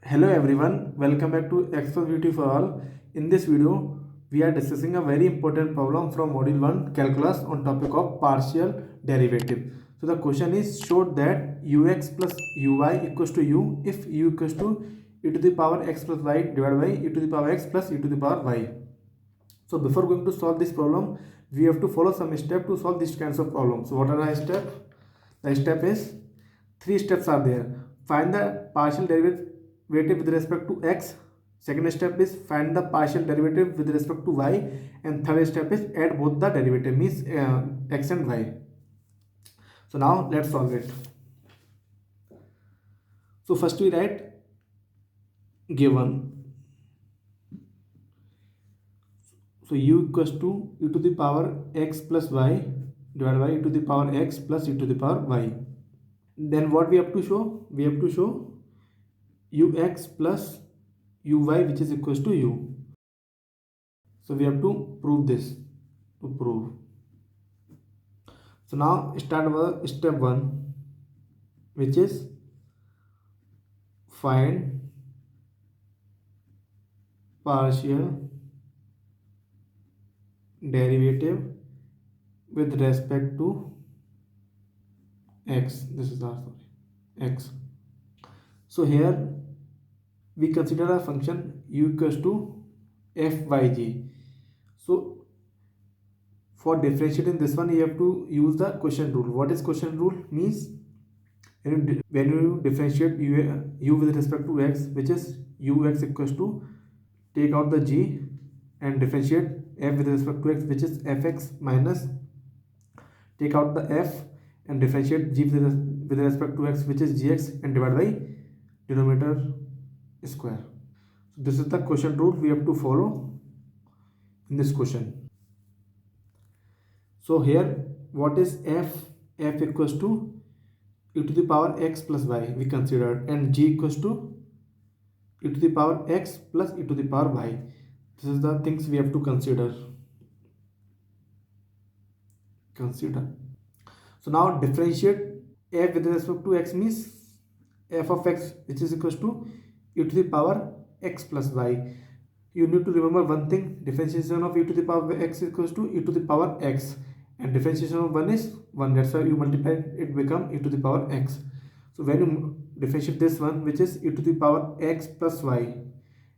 Hello everyone, welcome back to Express VTU for all. In this video, we are discussing a very important problem from Module 1 Calculus on topic of partial derivative. So the question is, showed that ux plus uy equals to u if u equals to e to the power x plus y divided by e to the power x plus e to the power y. So before going to solve this problem, we have to follow some steps to solve these kinds of problems. So what are the steps? The step is, three steps are there. Find the partial derivative with respect to x. Second step is find the partial derivative with respect to y, and third step is add both the derivative, means x and y. So now let's solve it. So first we write given. So u equals to e to the power x plus y divided by e to the power x plus e to the power y. Then what we have to show? We have to show ux plus uy which is equals to u. So we have to prove this. So now start with step 1, which is find partial derivative with respect to x. This is our x. So here we consider a function u equals to fyg. So for differentiating this one, you have to use the quotient rule. What is quotient rule? Means when you differentiate u with respect to x, which is ux equals to, take out the g and differentiate f with respect to x, which is fx, minus take out the f and differentiate g with respect to x, which is gx, and divide by denominator square. So this is the quotient rule we have to follow in this question. So here what is f? F equals to e to the power x plus y we considered, and g equals to e to the power x plus e to the power y. This is the things we have to consider. So now differentiate f with respect to x, means f of x which is equals to e to the power x plus y. You need to remember one thing: differentiation of e to the power x equals to e to the power x, and differentiation of 1 is 1. That's why you multiply it, become e to the power x. So when you differentiate this one, which is e to the power x plus y,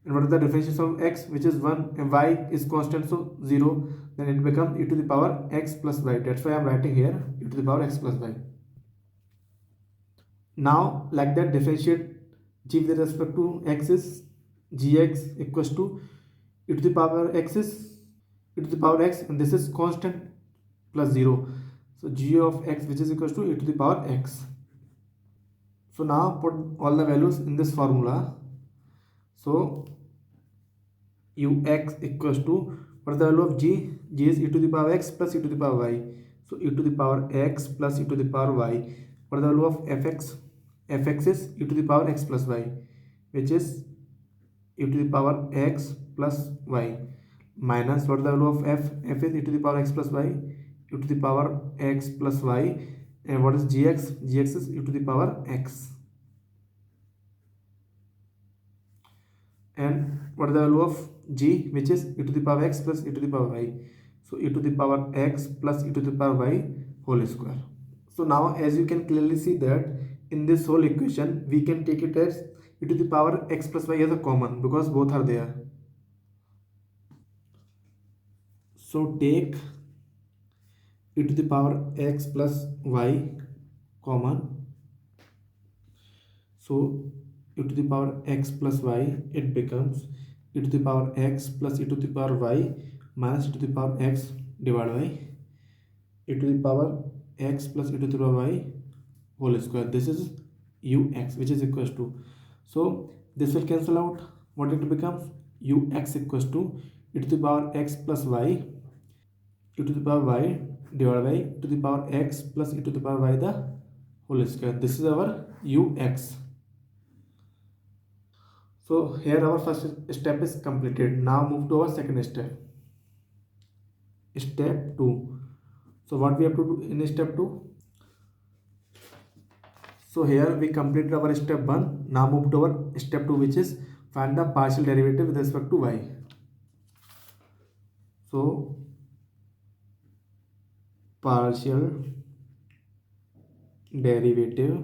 and what is the differentiation of x, which is 1, and y is constant, so 0, then it becomes e to the power x plus y. That's why I am writing here e to the power x plus y. Now like that, differentiate g with respect to x is gx equals to e to the power x is e to the power x, and this is constant, plus 0. So g of x which is equals to e to the power x. So now put all the values in this formula. So ux equals to, what is the value of g? G is e to the power x plus e to the power y. So e to the power x plus e to the power y. What is the value of fx? Fx is e to the power x plus y, which is e to the power x plus y, minus what is the value of f? F is e to the power x plus y, e to the power x plus y, and what is gx? Gx is e to the power x. And what is the value of g, which is e to the power x plus e to the power y? So e to the power x plus e to the power y whole square. So now as you can clearly see that in this whole equation we can take it as e to the power x plus y as a common, because both are there. So take e to the power x plus y common. So e to the power x plus y, it becomes e to the power x plus e to the power y minus e to the power x divided by e to the power x plus e to the power y whole square. This is ux, which is equals to, so this will cancel out. What it becomes? Ux equals to e to the power x plus y, e to the power y divided by e to the power x plus e to the power y the whole square. This is our ux. So here our first step is completed. Now move to our second step. Step 2. So what we have to do in step 2? So here we completed our step 1. Now move to our step 2, which is find the partial derivative with respect to y. So partial derivative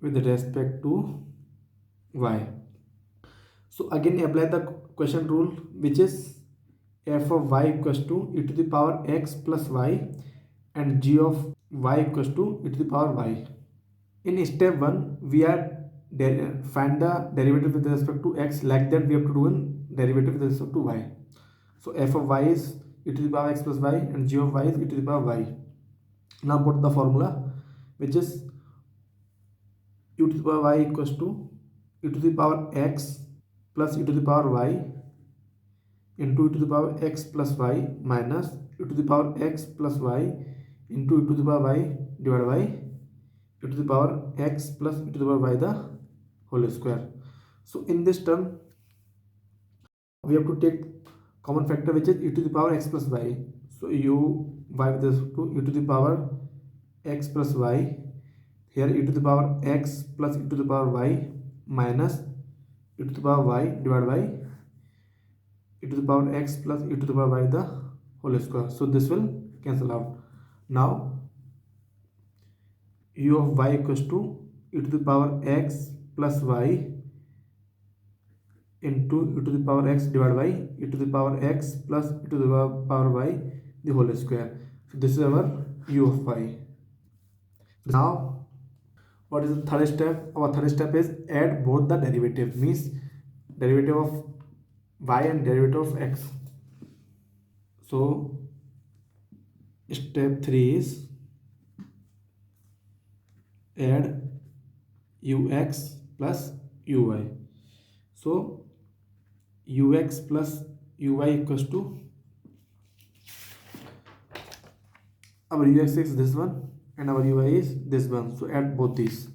with respect to y. So again apply the quotient rule, which is f of y equals to e to the power x plus y and g of y equals to e to the power y. In step 1 we are find the derivative with respect to x. Like that we have to do in derivative with respect to y. So f of y is e to the power x plus y and g of y is e to the power y. Now put the formula, which is e to the power y equals to e to the power x plus e to the power y into e to the power x plus y minus e to the power x plus y into e to the power y divided by e to the power x plus e to the power y the whole square. So in this term we have to take common factor, which is e to the power x plus y. So u y with respect to e to the power x plus y. Here e to the power x plus e to the power y minus e to the power y divided by e to the power x plus e to the power y the whole square. So this will cancel out. Now u of y equals to e to the power x plus y into e to the power x divided by e to the power x plus e to the power y the whole square. So this is our u of y. Now what is the third step? Our third step is add both the derivative, means derivative of y and derivative of x. So step 3 is add ux plus uy. So ux plus uy equals to, our ux is this one and our ui is this one. So add both these.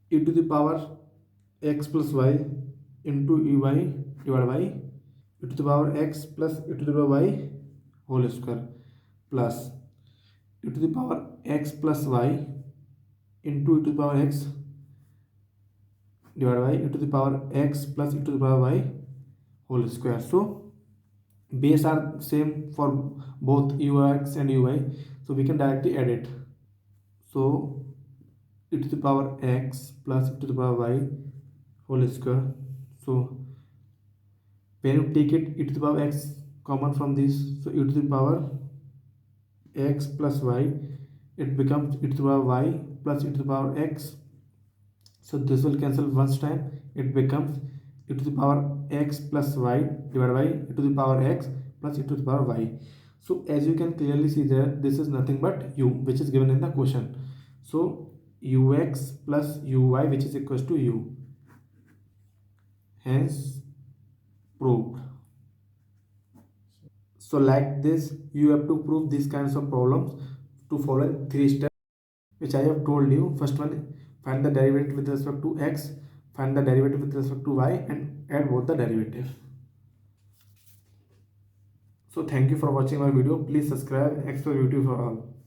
E to the power x plus y into uy divided by e to the power x plus e to the power y whole square plus e to the power x plus y into e to the power x divided by e to the power x plus e to the power y whole square. So base are same for both ux and uy, so we can directly add it. So e to the power x plus e to the power y whole square. So when you take it e to the power x common from this, so e to the power x plus y, it becomes e to the power y plus e to the power x. So this will cancel once time, it becomes e to the power x plus y divided by e to the power x plus e to the power y. So as you can clearly see there, this is nothing but u, which is given in the quotient. So ux plus uy, which is equals to u, hence proved. So like this you have to prove these kinds of problems to follow 3 steps which I have told you. First one, find the derivative with respect to x, find the derivative with respect to y, and add both the derivatives. So thank you for watching my video. Please subscribe Express VTU for all.